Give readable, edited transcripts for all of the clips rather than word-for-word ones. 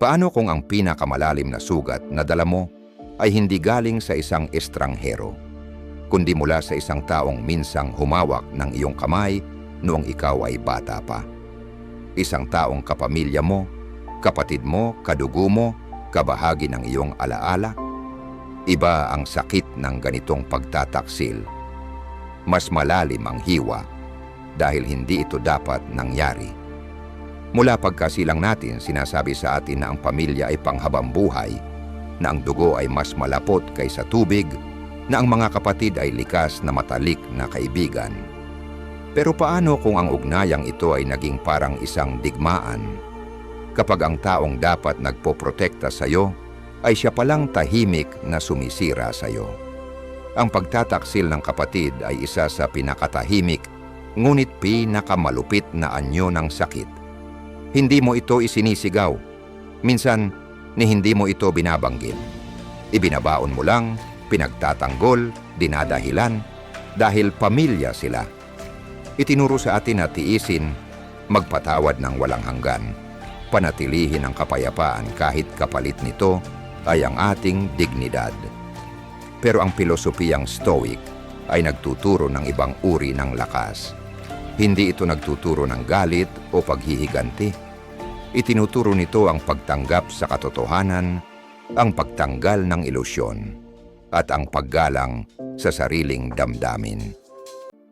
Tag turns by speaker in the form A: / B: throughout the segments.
A: Paano kung ang pinakamalalim na sugat na dala mo ay hindi galing sa isang estranghero, kundi mula sa isang taong minsang humawak ng iyong kamay noong ikaw ay bata pa? Isang taong kapamilya mo, kapatid mo, kadugo mo, kabahagi ng iyong alaala? Iba ang sakit ng ganitong pagtataksil. Mas malalim ang hiwa dahil hindi ito dapat nangyari. Mula pagkasilang natin, sinasabi sa atin na ang pamilya ay panghabang buhay, na ang dugo ay mas malapot kaysa tubig, na ang mga kapatid ay likas na matalik na kaibigan. Pero paano kung ang ugnayang ito ay naging parang isang digmaan? Kapag ang taong dapat nagpoprotekta sa iyo ay siya palang tahimik na sumisira sa iyo. Ang pagtataksil ng kapatid ay isa sa pinakatahimik ngunit pinakamalupit na anyo ng sakit. Hindi mo ito isinisigaw. Minsan, hindi mo ito binabanggit. Ibinabaon mo lang, pinagtatanggol, dinadahilan, dahil pamilya sila. Itinuro sa atin na tiisin, magpatawad ng walang hanggan, panatilihin ang kapayapaan kahit kapalit nito ay ang ating dignidad. Pero ang pilosopiyang Stoic ay nagtuturo ng ibang uri ng lakas. Hindi ito nagtuturo ng galit o paghihiganti. Itinuturo nito ang pagtanggap sa katotohanan, ang pagtanggal ng ilusyon, at ang paggalang sa sariling damdamin.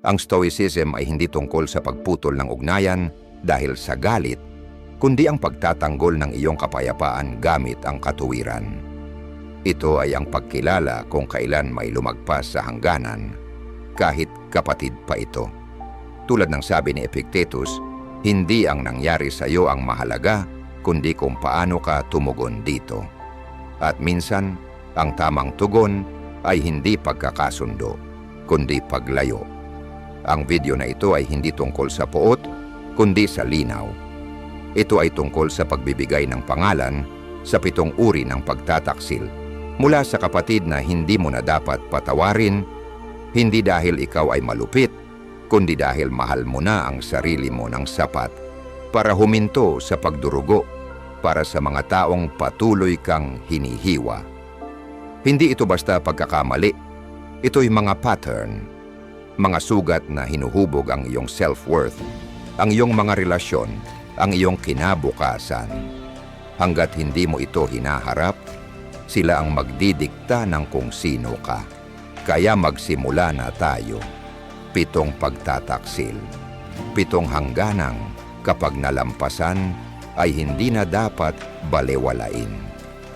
A: Ang Stoicism ay hindi tungkol sa pagputol ng ugnayan dahil sa galit, kundi ang pagtatanggol ng iyong kapayapaan gamit ang katuwiran. Ito ay ang pagkilala kung kailan may lumagpas sa hangganan, kahit kapatid pa ito. Tulad ng sabi ni Epictetus, hindi ang nangyari sa iyo ang mahalaga, kundi kung paano ka tumugon dito. At minsan, ang tamang tugon ay hindi pagkakasundo, kundi paglayo. Ang video na ito ay hindi tungkol sa puot, kundi sa linaw. Ito ay tungkol sa pagbibigay ng pangalan sa 7 uri ng pagtataksil mula sa kapatid na hindi mo na dapat patawarin, hindi dahil ikaw ay malupit, kundi dahil mahal mo na ang sarili mo ng sapat para huminto sa pagdurugo para sa mga taong patuloy kang hinihiwa. Hindi ito basta pagkakamali, ito'y mga pattern, mga sugat na hinuhubog ang iyong self-worth, ang iyong mga relasyon, ang iyong kinabukasan. Hanggat hindi mo ito hinaharap, sila ang magdidikta ng kung sino ka. Kaya magsimula na tayo. 7 pagtataksil. 7 hangganang kapag nalampasan ay hindi na dapat balewalain.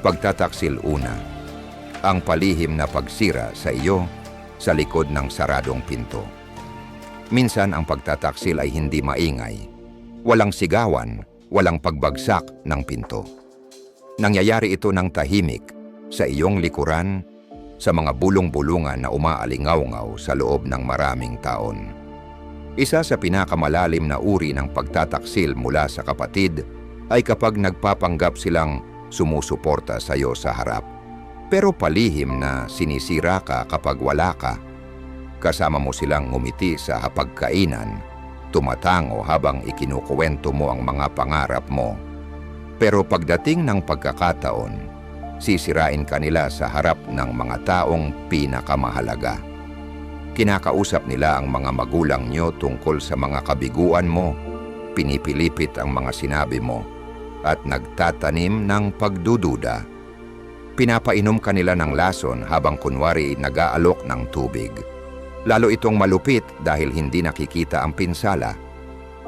A: Pagtataksil 1. Ang palihim na pagsira sa iyo sa likod ng saradong pinto. Minsan ang pagtataksil ay hindi maingay. Walang sigawan, walang pagbagsak ng pinto. Nangyayari ito ng tahimik sa iyong likuran, sa mga bulong-bulungan na umaalingaw-ngaw sa loob ng maraming taon. Isa sa pinakamalalim na uri ng pagtataksil mula sa kapatid ay kapag nagpapanggap silang sumusuporta sa iyo sa harap, pero palihim na sinisira ka kapag wala ka. Kasama mo silang ngumiti sa hapagkainan, tumatango habang ikinukuwento mo ang mga pangarap mo. Pero pagdating ng pagkakataon, sisirain ka nila sa harap ng mga taong pinakamahalaga. Kinakausap nila ang mga magulang nyo tungkol sa mga kabiguan mo, pinipilipit ang mga sinabi mo, at nagtatanim ng pagdududa. Pinapainom ka nila ng lason habang kunwari nag-aalok ng tubig. Lalo itong malupit dahil hindi nakikita ang pinsala.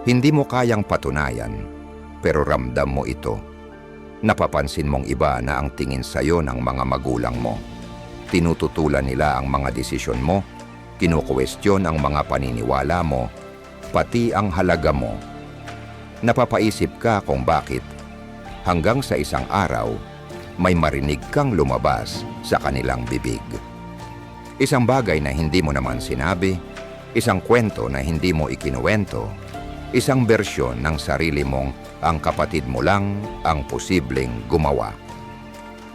A: Hindi mo kayang patunayan, pero ramdam mo ito. Napapansin mong iba na ang tingin sa'yo ng mga magulang mo. Tinututulan nila ang mga desisyon mo, kinukwestiyon ang mga paniniwala mo, pati ang halaga mo. Napapaisip ka kung bakit. Hanggang sa isang araw, may marinig kang lumabas sa kanilang bibig. Isang bagay na hindi mo naman sinabi, isang kwento na hindi mo ikinuwento, isang bersyon ng sarili mong ang kapatid mo lang ang posibleng gumawa.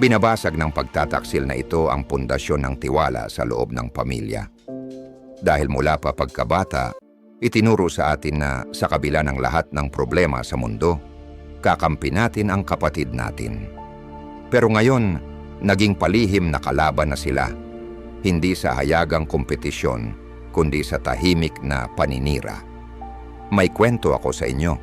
A: Binabasag ng pagtataksil na ito ang pundasyon ng tiwala sa loob ng pamilya. Dahil mula pa pagkabata, itinuro sa atin na sa kabila ng lahat ng problema sa mundo, kakampi natin ang kapatid natin. Pero ngayon, naging palihim na kalaban na sila, hindi sa hayagang kompetisyon, kundi sa tahimik na paninira. May kwento ako sa inyo.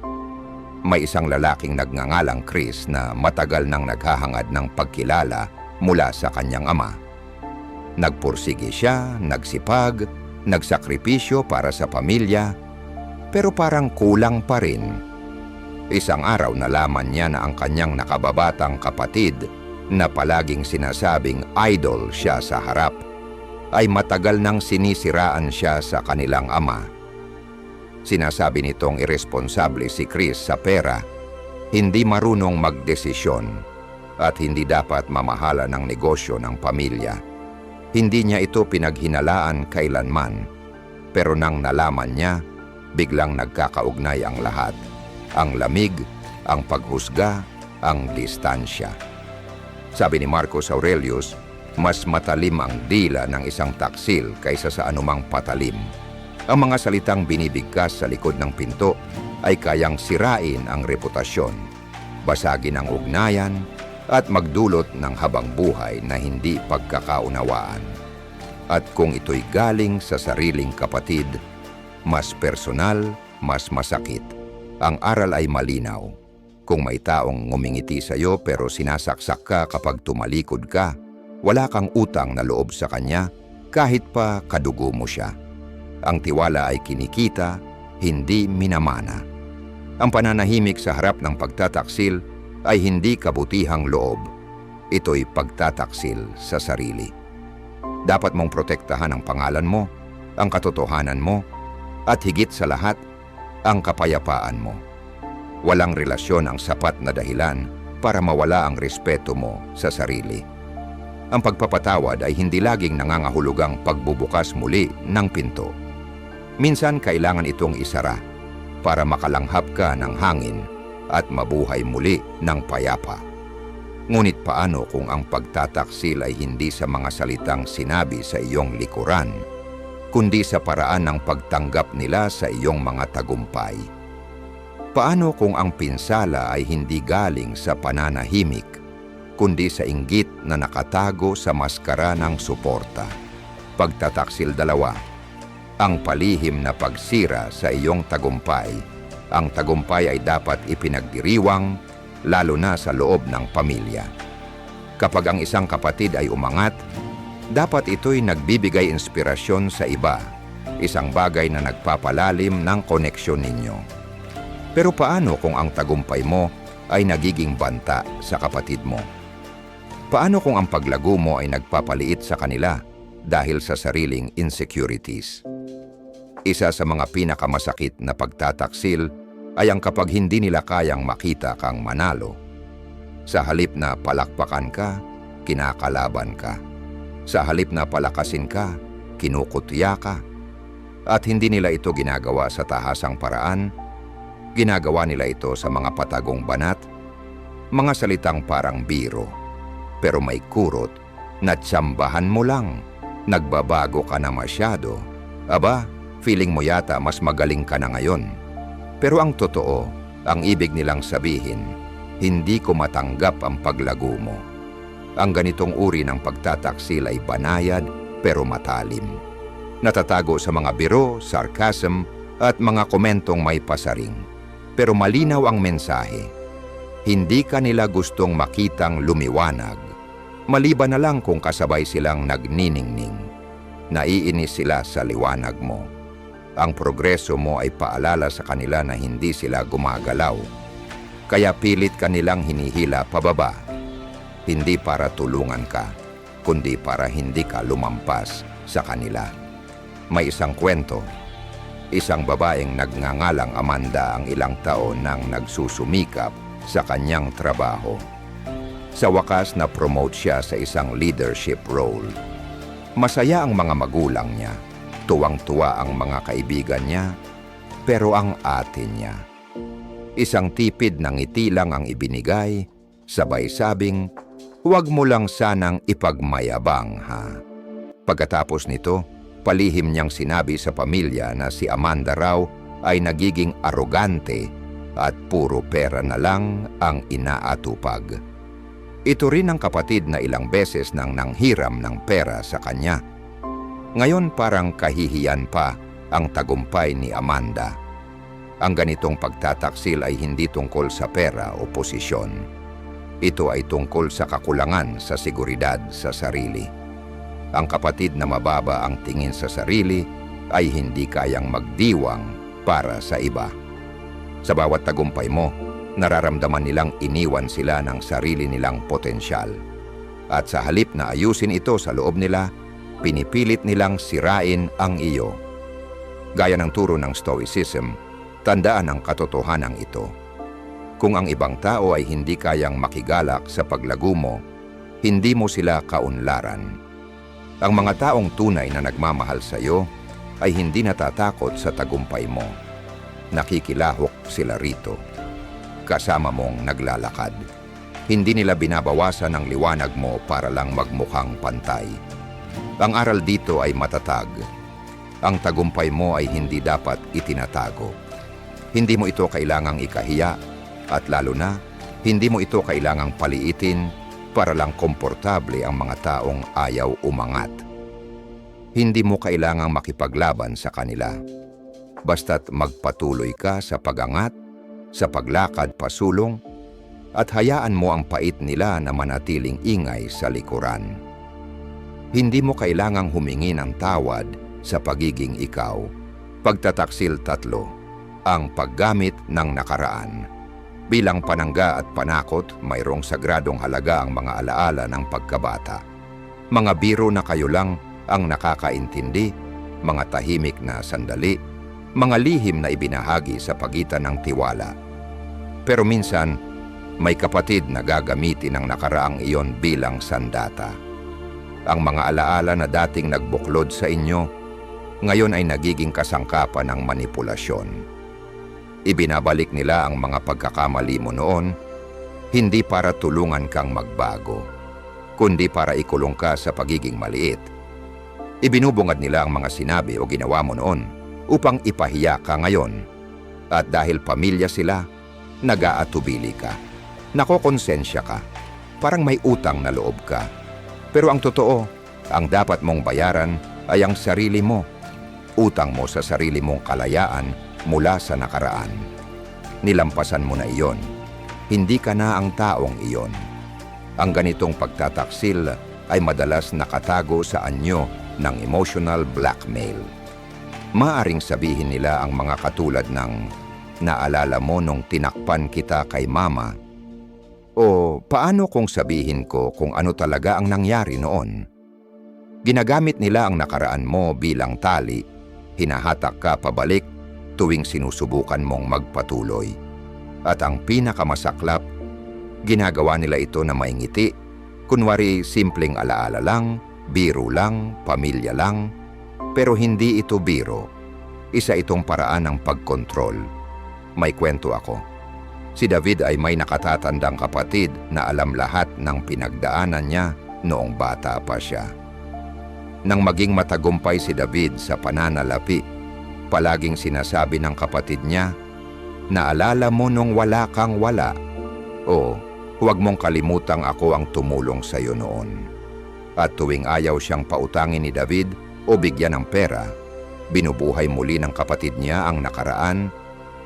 A: May isang lalaking nagngangalang Chris na matagal nang naghahangad ng pagkilala mula sa kanyang ama. Nagpursige siya, nagsipag, nagsakripisyo para sa pamilya, pero parang kulang pa rin. Isang araw nalaman niya na ang kanyang nakababatang kapatid na palaging sinasabing idol siya sa harap, ay matagal nang sinisiraan siya sa kanilang ama. Sinasabi nitong iresponsable si Chris sa pera, hindi marunong magdesisyon, at hindi dapat mamahala ng negosyo ng pamilya. Hindi niya ito pinaghinalaan kailanman, pero nang nalaman niya, biglang nagkakaugnay ang lahat. Ang lamig, ang paghusga, ang distansya. Sabi ni Marcus Aurelius, mas matalim ang dila ng isang taksil kaysa sa anumang patalim. Ang mga salitang binibigkas sa likod ng pinto ay kayang sirain ang reputasyon, basagin ang ugnayan, at magdulot ng habang buhay na hindi pagkakaunawaan. At kung ito'y galing sa sariling kapatid, mas personal, mas masakit. Ang aral ay malinaw. Kung may taong ngumingiti sa iyo pero sinasaksak ka kapag tumalikod ka, wala kang utang na loob sa kanya kahit pa kadugo mo siya. Ang tiwala ay kinikita, hindi minamana. Ang pananahimik sa harap ng pagtataksil ay hindi kabutihang loob. Ito'y pagtataksil sa sarili. Dapat mong protektahan ang pangalan mo, ang katotohanan mo, at higit sa lahat, ang kapayapaan mo. Walang relasyon ang sapat na dahilan para mawala ang respeto mo sa sarili. Ang pagpapatawad ay hindi laging nangangahulugang pagbubukas muli ng pinto. Minsan kailangan itong isara para makalanghap ka ng hangin at mabuhay muli ng payapa. Ngunit paano kung ang pagtataksil ay hindi sa mga salitang sinabi sa iyong likuran, kundi sa paraan ng pagtanggap nila sa iyong mga tagumpay? Paano kung ang pinsala ay hindi galing sa pananahimik, kundi sa inggit na nakatago sa maskara ng suporta? Pagtataksil 2, ang palihim na pagsira sa iyong tagumpay. Ang tagumpay ay dapat ipinagdiriwang, lalo na sa loob ng pamilya. Kapag ang isang kapatid ay umangat, dapat ito'y nagbibigay inspirasyon sa iba, isang bagay na nagpapalalim ng koneksyon ninyo. Pero paano kung ang tagumpay mo ay nagiging banta sa kapatid mo? Paano kung ang paglago mo ay nagpapaliit sa kanila dahil sa sariling insecurities? Isa sa mga pinakamasakit na pagtataksil ay ang kapag hindi nila kayang makita kang manalo. Sa halip na palakpakan ka, kinakalaban ka. Sa halip na palakasin ka, kinukutya ka. At hindi nila ito ginagawa sa tahasang paraan, ginagawa nila ito sa mga patagong banat, mga salitang parang biro. Pero may kurot, natsambahan mo lang, nagbabago ka na masyado. Aba, feeling mo yata mas magaling ka na ngayon. Pero ang totoo, ang ibig nilang sabihin, hindi ko matanggap ang paglago mo. Ang ganitong uri ng pagtataksil ay banayad pero matalim. Natatago sa mga biro, sarcasm, at mga komentong may pasaring. Pero malinaw ang mensahe. Hindi ka nila gustong makitang lumiwanag. Maliban na lang kung kasabay silang nagniningning. Naiinis sila sa liwanag mo. Ang progreso mo ay paalala sa kanila na hindi sila gumagalaw. Kaya pilit ka nilang hinihila pababa. Hindi para tulungan ka, kundi para hindi ka lumampas sa kanila. May isang kwento. Isang babaeng nagngangalang Amanda ang ilang taon nang nagsusumikap sa kanyang trabaho. Sa wakas na-promote siya sa isang leadership role. Masaya ang mga magulang niya. Tuwang-tuwa ang mga kaibigan niya, pero ang ate niya. Isang tipid na ngiti lang ang ibinigay, sabay sabing, "Huwag mo lang sanang ipagmayabang, ha?" Pagkatapos nito, palihim niyang sinabi sa pamilya na si Amanda raw ay nagiging arogante at puro pera na lang ang inaatupag. Ito rin ang kapatid na ilang beses nang nanghiram ng pera sa kanya. Ngayon parang kahihiyan pa ang tagumpay ni Amanda. Ang ganitong pagtataksil ay hindi tungkol sa pera o posisyon. Ito ay tungkol sa kakulangan sa seguridad sa sarili. Ang kapatid na mababa ang tingin sa sarili ay hindi kayang magdiwang para sa iba. Sa bawat tagumpay mo, nararamdaman nilang iniwan sila ng sarili nilang potensyal. At sa halip na ayusin ito sa loob nila, pinipilit nilang sirain ang iyo. Gaya ng turo ng Stoicism, tandaan ang katotohanan ito. Kung ang ibang tao ay hindi kayang makigalak sa paglago mo, hindi mo sila kaunlaran. Ang mga taong tunay na nagmamahal sa iyo ay hindi natatakot sa tagumpay mo. Nakikilahok sila rito. Kasama mong naglalakad. Hindi nila binabawasan ang liwanag mo para lang magmukhang pantay. Ang aral dito ay matatag. Ang tagumpay mo ay hindi dapat itinatago. Hindi mo ito kailangang ikahiya at lalo na, hindi mo ito kailangang paliitin para lang komportable ang mga taong ayaw umangat. Hindi mo kailangang makipaglaban sa kanila. Basta't magpatuloy ka sa pagangat, sa paglakad pasulong, at hayaan mo ang pait nila na manatiling ingay sa likuran. Hindi mo kailangang humingi ng tawad sa pagiging ikaw. Pagtataksil 3, ang paggamit ng nakaraan. Bilang panangga at panakot, mayroong sagradong halaga ang mga alaala ng pagkabata. Mga biro na kayo lang ang nakakaintindi, mga tahimik na sandali, mga lihim na ibinahagi sa pagitan ng tiwala. Pero minsan, may kapatid na gagamitin ang nakaraang iyon bilang sandata. Ang mga alaala na dating nagbuklod sa inyo, ngayon ay nagiging kasangkapan ng manipulasyon. Ibinabalik nila ang mga pagkakamali mo noon, hindi para tulungan kang magbago, kundi para ikulong ka sa pagiging maliit. Ibinubungad nila ang mga sinabi o ginawa mo noon upang ipahiya ka ngayon. At dahil pamilya sila, nag-aatubili ka. Nakokonsensya ka. Parang may utang na loob ka. Pero ang totoo, ang dapat mong bayaran ay ang sarili mo. Utang mo sa sarili mong kalayaan mula sa nakaraan. Nilampasan mo na iyon. Hindi ka na ang taong iyon. Ang ganitong pagtataksil ay madalas nakatago sa anyo ng emotional blackmail. Maaring sabihin nila ang mga katulad ng, naalala mo nung tinakpan kita kay mama? O paano kung sabihin ko kung ano talaga ang nangyari noon? Ginagamit nila ang nakaraan mo bilang tali, hinahatak ka pabalik tuwing sinusubukan mong magpatuloy. At ang pinakamasaklap, ginagawa nila ito na maingiti, kunwari simpleng alaala lang, biro lang, pamilya lang, pero hindi ito biro. Isa itong paraan ng pagkontrol. May kwento ako. Si David ay may nakatatandang kapatid na alam lahat ng pinagdaanan niya noong bata pa siya. Nang maging matagumpay si David sa pananalapi, palaging sinasabi ng kapatid niya, naalala mo nung wala kang wala? O, huwag mong kalimutang ako ang tumulong sa iyo noon. At tuwing ayaw siyang pautangin ni David o bigyan ng pera, binubuhay muli ng kapatid niya ang nakaraan,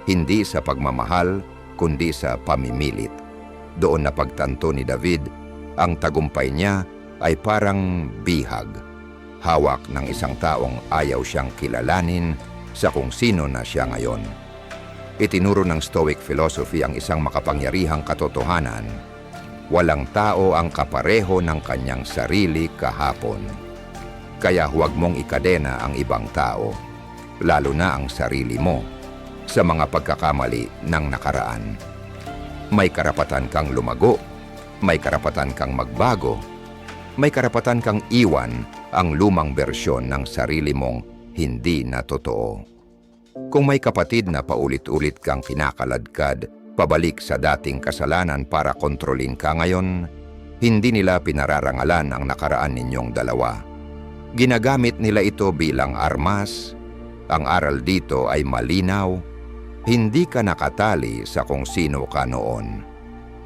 A: hindi sa pagmamahal, kundi sa pamimilit. Doon napagtanto ni David, ang tagumpay niya ay parang bihag, hawak ng isang taong ayaw siyang kilalanin sa kung sino na siya ngayon. Itinuro ng Stoic philosophy ang isang makapangyarihang katotohanan. Walang tao ang kapareho ng kanyang sarili kahapon. Kaya huwag mong ikadena ang ibang tao, lalo na ang sarili mo, sa mga pagkakamali ng nakaraan. May karapatan kang lumago, may karapatan kang magbago, may karapatan kang iwan ang lumang bersyon ng sarili mong hindi na totoo. Kung may kapatid na paulit-ulit kang kinakaladkad, pabalik sa dating kasalanan para kontrolin ka ngayon, hindi nila pinararangalan ang nakaraan ninyong dalawa. Ginagamit nila ito bilang armas. Ang aral dito ay malinaw. Hindi ka nakatali sa kung sino ka noon.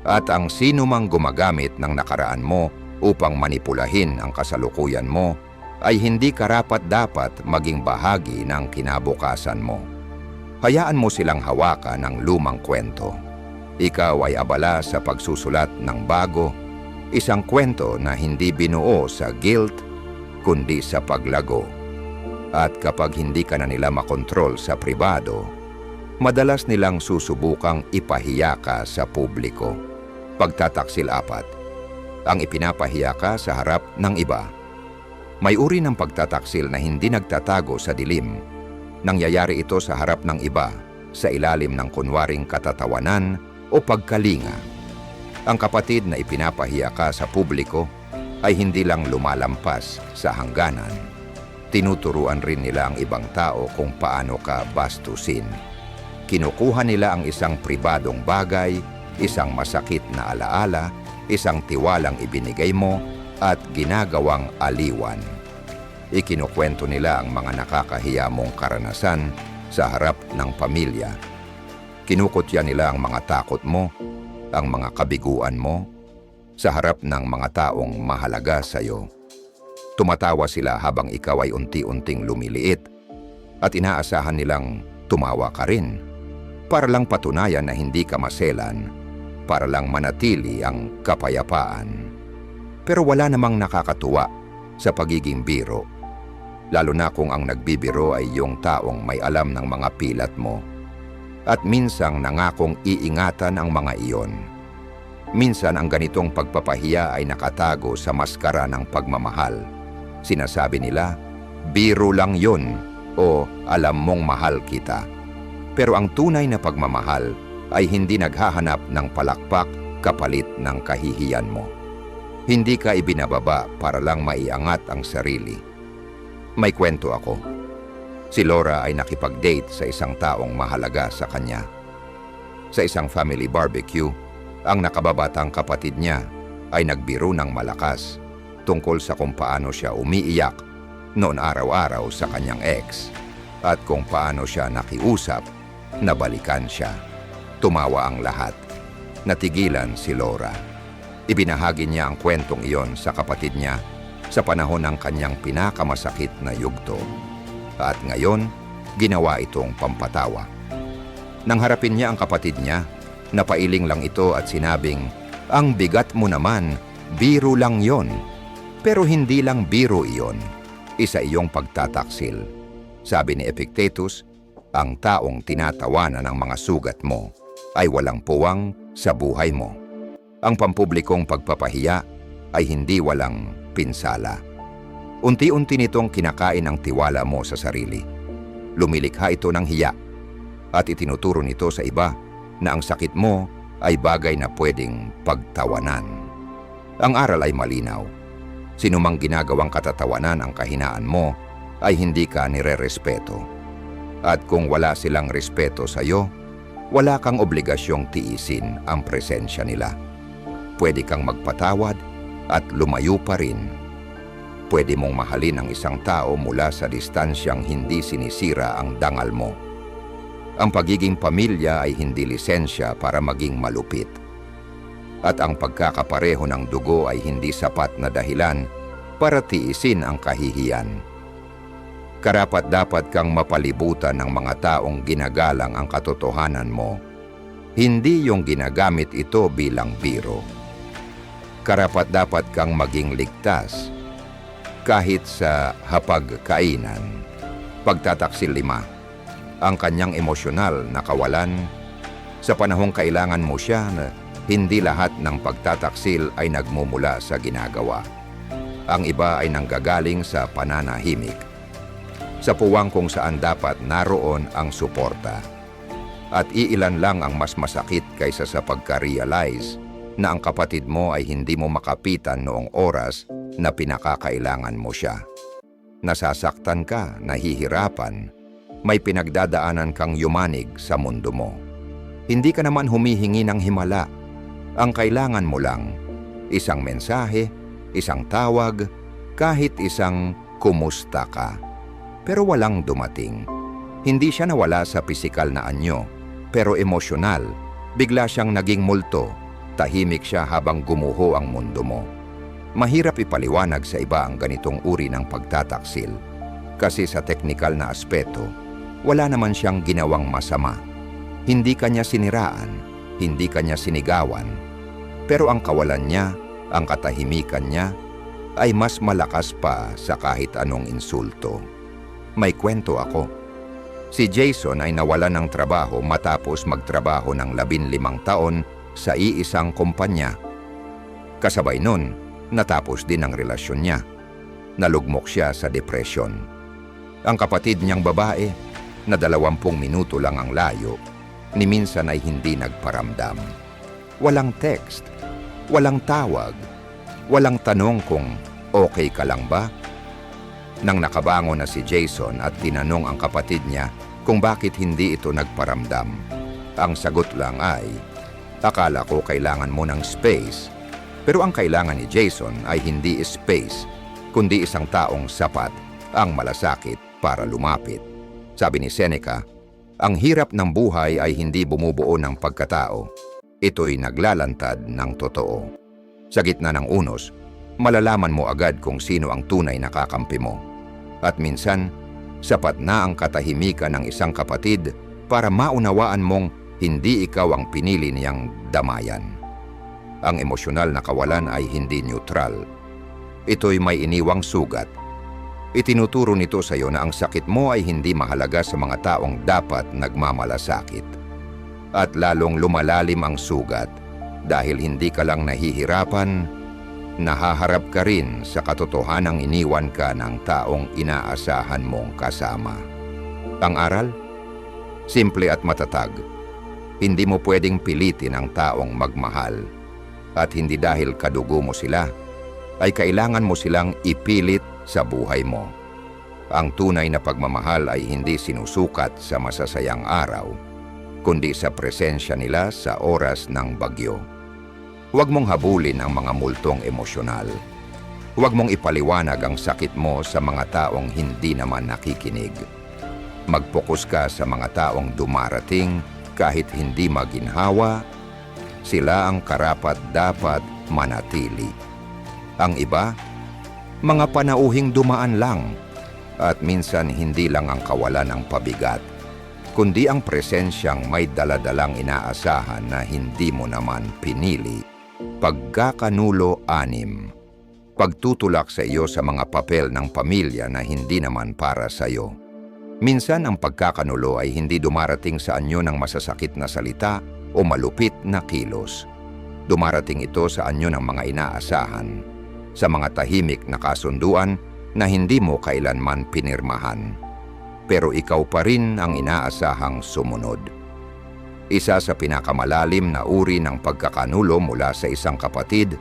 A: At ang sino mang gumagamit ng nakaraan mo upang manipulahin ang kasalukuyan mo ay hindi karapat-dapat maging bahagi ng kinabukasan mo. Hayaan mo silang hawakan ng lumang kwento. Ikaw ay abala sa pagsusulat ng bago, isang kwento na hindi binuo sa guilt, kundi sa paglago. At kapag hindi ka na nila makontrol sa pribado, madalas nilang susubukang ipahiya ka sa publiko. Pagtataksil 4. Ang ipinapahiya ka sa harap ng iba. May uri ng pagtataksil na hindi nagtatago sa dilim. Nangyayari ito sa harap ng iba, sa ilalim ng kunwaring katatawanan o pagkalinga. Ang kapatid na ipinapahiya ka sa publiko ay hindi lang lumalampas sa hangganan. Tinuturuan rin nila ang ibang tao kung paano ka bastusin. Kinukuha nila ang isang pribadong bagay, isang masakit na alaala, isang tiwalang ibinigay mo at ginagawang aliwan. Ikinukwento nila ang mga nakakahiya mong karanasan sa harap ng pamilya. Kinukutya nila ang mga takot mo, ang mga kabiguan mo, sa harap ng mga taong mahalaga sa iyo. Tumatawa sila habang ikaw ay unti-unting lumiliit at inaasahan nilang tumawa ka rin para lang patunayan na hindi ka maselan, para lang manatili ang kapayapaan. Pero wala namang nakakatuwa sa pagiging biro, lalo na kung ang nagbibiro ay yung taong may alam ng mga pilat mo at minsang nangakong iingatan ang mga iyon. Minsan ang ganitong pagpapahiya ay nakatago sa maskara ng pagmamahal. Sinasabi nila, biro lang yun o alam mong mahal kita. Pero ang tunay na pagmamahal ay hindi naghahanap ng palakpak kapalit ng kahihiyan mo. Hindi ka ibinababa para lang maiangat ang sarili. May kwento ako. Si Laura ay nakipag-date sa isang taong mahalaga sa kanya. Sa isang family barbecue, ang nakababatang kapatid niya ay nagbiro ng malakas tungkol sa kung paano siya umiiyak noon araw-araw sa kanyang ex at kung paano siya nakiusap na balikan siya. Tumawa ang lahat. Natigilan si Laura. Ibinahagi niya ang kwentong iyon sa kapatid niya sa panahon ng kanyang pinakamasakit na yugto. At ngayon, ginawa itong pampatawa. Nang harapin niya ang kapatid niya, napailing lang ito at sinabing, "Ang bigat mo naman, biro lang yon." Pero hindi lang biro iyon, isa iyong pagtataksil. Sabi ni Epictetus, ang taong tinatawanan ng mga sugat mo ay walang puwang sa buhay mo. Ang pampublikong pagpapahiya ay hindi walang pinsala. Unti-unti nitong kinakain ang tiwala mo sa sarili. Lumilikha ito ng hiya at itinuturo nito sa iba na ang sakit mo ay bagay na pwedeng pagtawanan. Ang aral ay malinaw. Sinumang ginagawang katatawanan ang kahinaan mo ay hindi ka nirerespeto. At kung wala silang respeto sa iyo, wala kang obligasyong tiisin ang presensya nila. Pwede kang magpatawad at lumayo pa rin. Pwede mong mahalin ang isang tao mula sa distansyang hindi sinisira ang dangal mo. Ang pagiging pamilya ay hindi lisensya para maging malupit. At ang pagkakapareho ng dugo ay hindi sapat na dahilan para tiisin ang kahihiyan. Karapat-dapat kang mapalibutan ng mga taong ginagalang ang katotohanan mo, hindi yung ginagamit ito bilang biro. Karapat-dapat kang maging ligtas, kahit sa hapagkainan. Pagtataksil 5. Ang kanyang emosyonal na kawalan. Sa panahong kailangan mo siya, na hindi lahat ng pagtataksil ay nagmumula sa ginagawa. Ang iba ay nanggagaling sa pananahimik, sa puwang kung saan dapat naroon ang suporta. At iilan lang ang mas masakit kaysa sa pagka-realize na ang kapatid mo ay hindi mo makapitan noong oras na pinakakailangan mo siya. Nasasaktan ka, nahihirapan, may pinagdadaanan kang yumanig sa mundo mo. Hindi ka naman humihingi ng himala. Ang kailangan mo lang, isang mensahe, isang tawag, kahit isang kumusta ka. Pero walang dumating. Hindi siya nawala sa pisikal na anyo, pero emosyonal. Bigla siyang naging multo. Tahimik siya habang gumuho ang mundo mo. Mahirap ipaliwanag sa iba ang ganitong uri ng pagtataksil. Kasi sa teknikal na aspeto, wala naman siyang ginawang masama. Hindi kanya siniraan, hindi kanya sinigawan. Pero ang kawalan niya, ang katahimikan niya, ay mas malakas pa sa kahit anong insulto. May kwento ako. Si Jason ay nawalan ng trabaho matapos magtrabaho ng 15 taon sa iisang kumpanya. Kasabay nun, natapos din ang relasyon niya. Nalugmok siya sa depresyon. Ang kapatid niyang babae, na 20 minuto lang ang layo, ni minsan ay hindi nagparamdam. Walang text, walang tawag, walang tanong kung okay ka lang ba? Nang nakabangon na si Jason at tinanong ang kapatid niya kung bakit hindi ito nagparamdam, ang sagot lang ay, akala ko kailangan mo ng space. Pero ang kailangan ni Jason ay hindi space, kundi isang taong sapat ang malasakit para lumapit. Sabi ni Seneca, ang hirap ng buhay ay hindi bumubuo ng pagkatao. Ito'y naglalantad ng totoo. Sa gitna ng unos, malalaman mo agad kung sino ang tunay na kakampi mo. At minsan, sapat na ang katahimikan ng isang kapatid para maunawaan mong hindi ikaw ang pinili niyang damayan. Ang emosyonal na kawalan ay hindi neutral. Ito'y may iniwang sugat. Itinuturo nito sa iyo na ang sakit mo ay hindi mahalaga sa mga taong dapat nagmamalasakit. At lalong lumalalim ang sugat dahil hindi ka lang nahihirapan, nahaharap ka rin sa katotohanang iniwan ka ng taong inaasahan mong kasama. Ang aral? Simple at matatag. Hindi mo pwedeng pilitin ang taong magmahal. At hindi dahil kadugo mo sila, ay kailangan mo silang ipilit sa buhay mo. Ang tunay na pagmamahal ay hindi sinusukat sa masasayang araw, kundi sa presensya nila sa oras ng bagyo. Huwag mong habulin ang mga multong emosyonal. Huwag mong ipaliwanag ang sakit mo sa mga taong hindi naman nakikinig. Mag-focus ka sa mga taong dumarating kahit hindi maginhawa. Sila ang karapat-dapat manatili. Ang iba, mga panauhing dumaan lang, at minsan hindi lang ang kawalan ng pabigat, kundi ang presensyang may daladalang inaasahan na hindi mo naman pinili. Pagkakanulo 6, pagtutulak sa iyo sa mga papel ng pamilya na hindi naman para sa iyo. Minsan ang pagkakanulo ay hindi dumarating sa anyo ng masasakit na salita o malupit na kilos. Dumarating ito sa anyo ng mga inaasahan, sa mga tahimik na kasunduan na hindi mo kailanman pinirmahan. Pero ikaw pa rin ang inaasahang sumunod. Isa sa pinakamalalim na uri ng pagkakanulo mula sa isang kapatid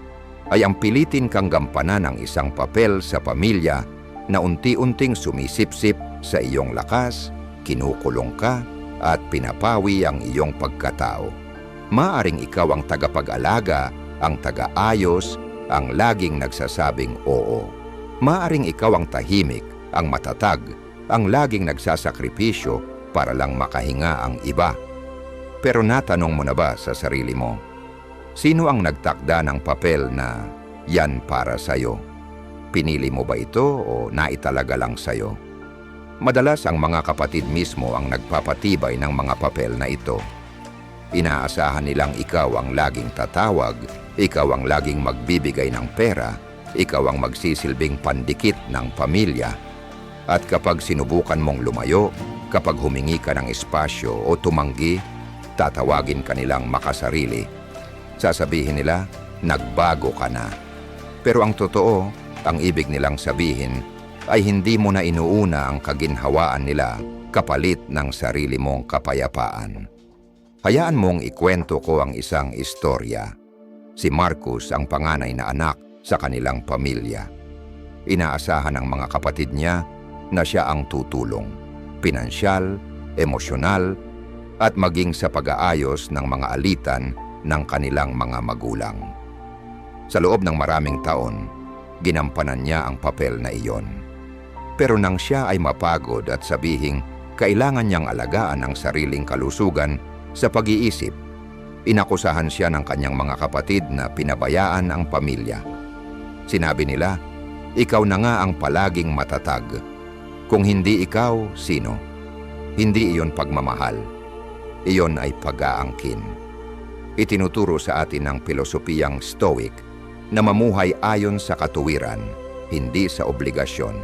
A: ay ang pilitin kang gampanan ng isang papel sa pamilya na unti-unting sumisipsip sa iyong lakas, kinukulong ka, at pinapawi ang iyong pagkatao. Maaring ikaw ang tagapag-alaga, ang taga-ayos, ang laging nagsasabing oo. Maaring ikaw ang tahimik, ang matatag, ang laging nagsasakripisyo para lang makahinga ang iba. Pero natanong mo na ba sa sarili mo, sino ang nagtakda ng papel na yan para sa'yo? Pinili mo ba ito o naitalaga lang sa'yo? Madalas ang mga kapatid mismo ang nagpapatibay ng mga papel na ito. Inaasahan nilang ikaw ang laging tatawag, ikaw ang laging magbibigay ng pera, ikaw ang magsisilbing pandikit ng pamilya. At kapag sinubukan mong lumayo, kapag humingi ka ng espasyo o tumanggi, tatawagin ka nilang makasarili. Sasabihin nila, nagbago ka na. Pero ang totoo, ang ibig nilang sabihin, ay hindi mo na inuuna ang kaginhawaan nila kapalit ng sarili mong kapayapaan. Hayaan mong ikwento ko ang isang istorya. Si Marcus ang panganay na anak sa kanilang pamilya. Inaasahan ng mga kapatid niya na siya ang tutulong, pinansyal, emosyonal, at maging sa pag-aayos ng mga alitan ng kanilang mga magulang. Sa loob ng maraming taon, ginampanan niya ang papel na iyon. Pero nang siya ay mapagod at sabihing kailangan niyang alagaan ang sariling kalusugan, Sa pag-iisip, inakusahan siya ng kanyang mga kapatid na pinabayaan ang pamilya. Sinabi nila, ikaw na nga ang palaging matatag. Kung hindi ikaw, sino? Hindi iyon pagmamahal. Iyon ay pag-aangkin. Itinuturo sa atin ng pilosopiyang Stoic na mamuhay ayon sa katuwiran, hindi sa obligasyon.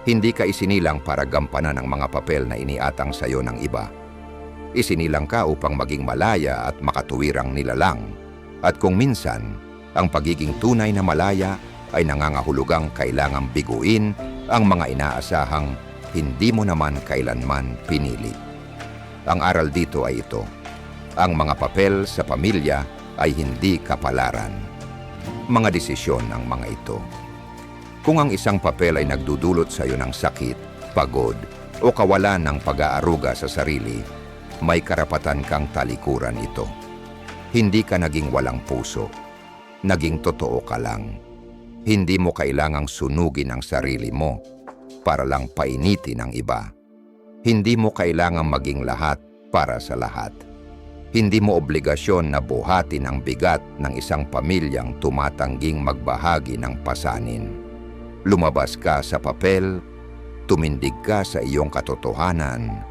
A: Hindi ka isinilang para gampanan ang mga papel na iniatang sa iyo ng iba. Isinilang ka upang maging malaya at makatuwirang nilalang. At kung minsan, ang pagiging tunay na malaya ay nangangahulugang kailangang biguin ang mga inaasahang hindi mo naman kailanman pinili. Ang aral dito ay ito: ang mga papel sa pamilya ay hindi kapalaran. Mga desisyon ang mga ito. Kung ang isang papel ay nagdudulot sa iyo ng sakit, pagod, o kawalan ng pag-aaruga sa sarili, may karapatan kang talikuran ito. Hindi ka naging walang puso. Naging totoo ka lang. Hindi mo kailangang sunugin ang sarili mo para lang painitin ang iba. Hindi mo kailangang maging lahat para sa lahat. Hindi mo obligasyon na buhatin ang bigat ng isang pamilyang tumatangging magbahagi ng pasanin. Lumabas ka sa papel, tumindig ka sa iyong katotohanan,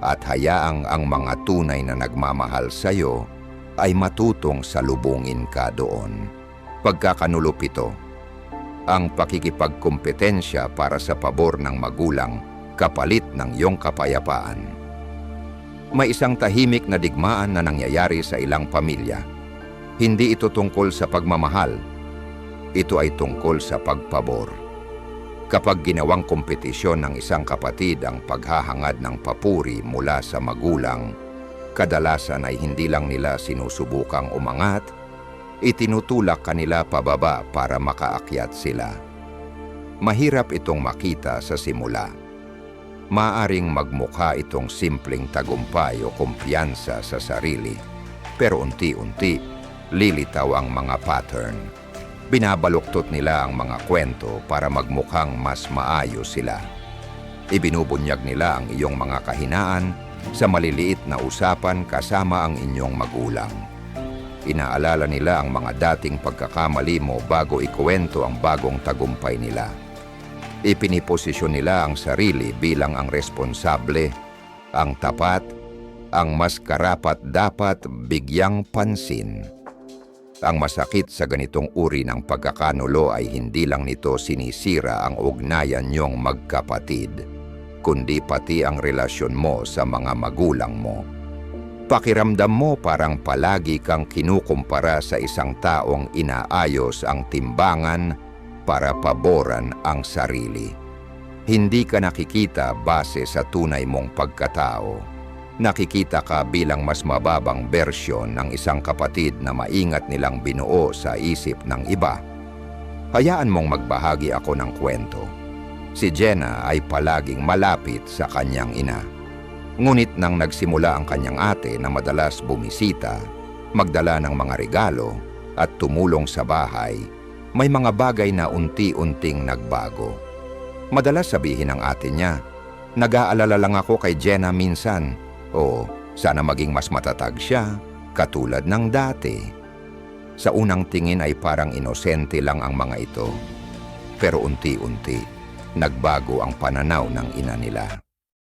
A: at hayaang ang mga tunay na nagmamahal sa iyo ay matutong salubungin ka doon. Pagkakanulop ito, ang pakikipagkompetensya para sa pabor ng magulang kapalit ng iyong kapayapaan. May isang tahimik na digmaan na nangyayari sa ilang pamilya. Hindi ito tungkol sa pagmamahal. Ito ay tungkol sa pagpabor. Kapag ginawang kompetisyon ng isang kapatid ang paghahangad ng papuri mula sa magulang, kadalasan ay hindi lang nila sinusubukang umangat, itinutulak kanila pababa para makaakyat sila. Mahirap itong makita sa simula. Maaring magmukha itong simpleng tagumpay o kumpiyansa sa sarili, pero unti-unti, lilitaw ang mga pattern. Binabaluktot nila ang mga kwento para magmukhang mas maayos sila. Ibinubunyag nila ang iyong mga kahinaan sa maliliit na usapan kasama ang inyong magulang. Inaalala nila ang mga dating pagkakamali mo bago ikuwento ang bagong tagumpay nila. Ipiniposisyon nila ang sarili bilang ang responsable, ang tapat, ang mas karapat-dapat bigyang pansin. Ang masakit sa ganitong uri ng pagkakanulo ay hindi lang nito sinisira ang ugnayan niyong magkapatid, kundi pati ang relasyon mo sa mga magulang mo. Pakiramdam mo parang palagi kang kinukumpara sa isang taong inaayos ang timbangan para paboran ang sarili. Hindi ka nakikita base sa tunay mong pagkatao. Nakikita ka bilang mas mababang bersyon ng isang kapatid na maingat nilang binuo sa isip ng iba. Hayaan mong magbahagi ako ng kwento. Si Jenna ay palaging malapit sa kanyang ina. Ngunit nang nagsimula ang kanyang ate na madalas bumisita, magdala ng mga regalo at tumulong sa bahay, may mga bagay na unti-unting nagbago. Madalas sabihin ng ate niya, "Nag-aalala lang ako kay Jenna minsan." O sana maging mas matatag siya, katulad ng dati. Sa unang tingin ay parang inosente lang ang mga ito. Pero unti-unti, nagbago ang pananaw ng ina nila.